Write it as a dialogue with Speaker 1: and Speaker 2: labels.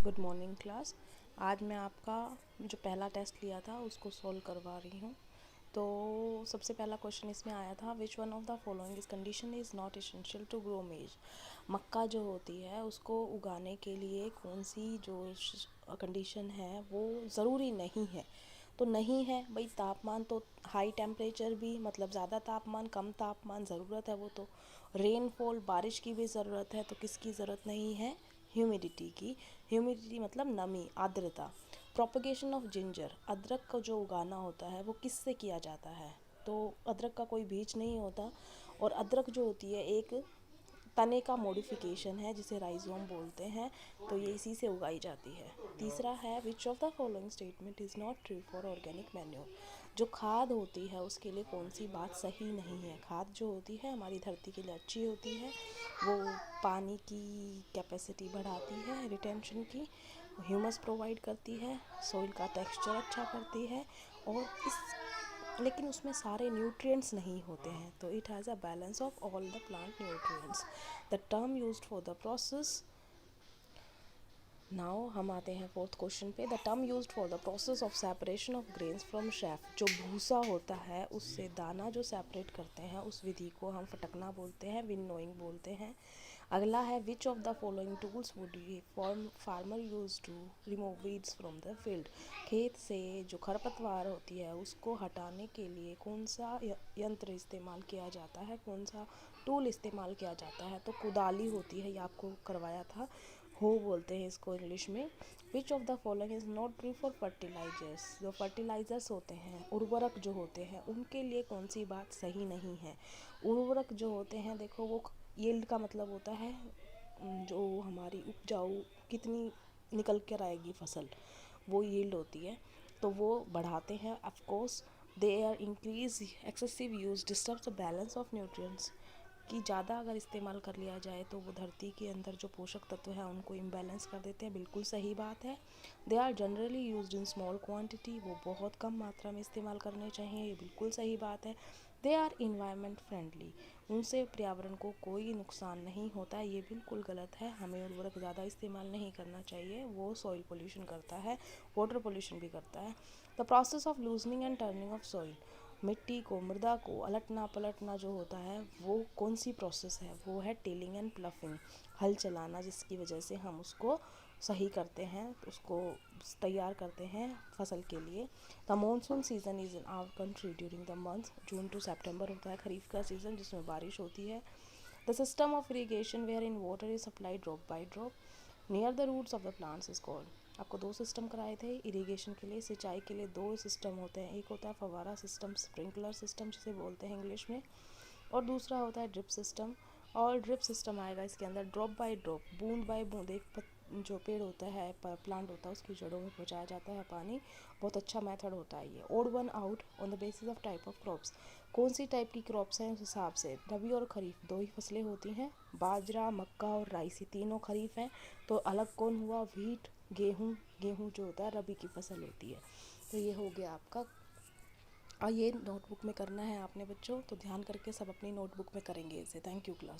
Speaker 1: Good morning class. आज मैं आपका जो पहला टेस्ट लिया था उसको सॉल्व करवा रही हूँ। तो सबसे पहला क्वेश्चन इसमें आया था, which one of the following is condition is not essential to grow maize. मक्का जो होती है उसको उगाने के लिए कौन सी जो कंडीशन है वो ज़रूरी नहीं है। तो नहीं है भाई, तापमान तो हाई टेम्परेचर भी मतलब ज़्यादा तापमान कम तापमान ज़रूरत है, वो तो रेनफॉल बारिश की भी ज़रूरत है। तो किसकी ज़रूरत नहीं है? ह्यूमिडिटी की। ह्यूमिडिटी मतलब नमी, आर्द्रता। प्रोपगेशन ऑफ जिंजर, अदरक को जो उगाना होता है वो किससे किया जाता है? तो अदरक का कोई बीज नहीं होता, और अदरक जो होती है एक तने का मॉडिफिकेशन है जिसे राइजोम बोलते हैं। तो ये इसी से उगाई जाती है। तीसरा है, which of the following statement is not true for organic manure. जो खाद होती है उसके लिए कौन सी बात सही नहीं है? खाद जो होती है हमारी धरती के लिए अच्छी होती है, वो पानी की कैपेसिटी बढ़ाती है, रिटेंशन की, ह्यूमस प्रोवाइड करती है, सॉइल का टेक्सचर अच्छा करती है, और लेकिन उसमें सारे न्यूट्रिएंट्स नहीं होते हैं। तो it has a balance of all the plant nutrients. The term used for the process. Now हम आते हैं फोर्थ क्वेश्चन पे। The term used for the process of separation of grains from chef. जो भूसा होता है उससे दाना जो सेपरेट करते हैं उस विधि को हम फटकना बोलते हैं, विनोइंग बोलते हैं। अगला है, which of the following tools would farmer use to remove weeds from the field. खेत से जो खरपतवार होती है उसको हटाने के लिए कौन सा यंत्र इस्तेमाल किया जाता है, कौन सा टूल इस्तेमाल किया जाता है? तो कुदाली होती है, ये आपको करवाया था, हो बोलते हैं इसको इंग्लिश में। Which of the following is not true for fertilisers. जो फर्टिलाइजर्स होते हैं, उर्वरक जो होते हैं, उनके लिए कौन सी बात सही नहीं है? उर्वरक जो होते हैं, देखो वो यील्ड का मतलब होता है जो हमारी उपजाऊ कितनी निकल कर आएगी फसल, वो यील्ड होती है। तो वो बढ़ाते हैं। Of course they are increase excessive use disturbs the balance of nutrients. कि ज़्यादा अगर इस्तेमाल कर लिया जाए तो वो धरती के अंदर जो पोषक तत्व हैं उनको इम्बैलेंस कर देते हैं, बिल्कुल सही बात है। They are generally used in small quantity, वो बहुत कम मात्रा में इस्तेमाल करने चाहिए, ये बिल्कुल सही बात है। दे आर इन्वायरमेंट फ्रेंडली, उनसे पर्यावरण को कोई नुकसान नहीं होता है, ये बिल्कुल गलत है। हमें उर्वरक ज़्यादा इस्तेमाल नहीं करना चाहिए, वो सॉइल पोल्यूशन करता है, वाटर पोल्यूशन भी करता है। The process of loosening and turning of soil, मिट्टी को, मृदा को अलटना पलटना जो होता है वो कौन सी प्रोसेस है? वो है टिलिंग एंड प्लफिंग, हल चलाना, जिसकी वजह से हम उसको सही करते हैं, उसको तैयार करते हैं फसल के लिए। The monsoon season is in our country during the month June to सितंबर होता है खरीफ का सीज़न, जिसमें बारिश होती है। The system of irrigation wherein water is supply drop by drop near the roots of the plants is called. आपको दो सिस्टम कराए थे इरिगेशन के लिए, सिंचाई के लिए दो सिस्टम होते हैं। एक होता है फव्वारा सिस्टम, स्प्रिंकलर सिस्टम जिसे बोलते हैं इंग्लिश में, और दूसरा होता है ड्रिप सिस्टम। और ड्रिप सिस्टम आएगा इसके अंदर ड्रॉप बाय ड्रॉप, बूंद बाय बूंद, एक जो पेड़ होता है, प्लांट होता है, उसकी जड़ों में पहुंचाया जाता है पानी। बहुत अच्छा मेथड होता है ये। Odd one out on the basis of type of crops, कौन सी टाइप की क्रॉप्स हैं उस हिसाब से। रबी और खरीफ दो ही फसलें होती हैं, बाजरा, मक्का और राइस, ये तीनों खरीफ हैं। तो अलग कौन हुआ? व्हीट, गेहूँ। गेहूँ जो होता है रबी की फसल होती है। तो ये हो गया आपका। और ये नोटबुक में करना है आपने बच्चों, तो ध्यान करके सब अपनी नोटबुक में करेंगे इसे। Thank you class.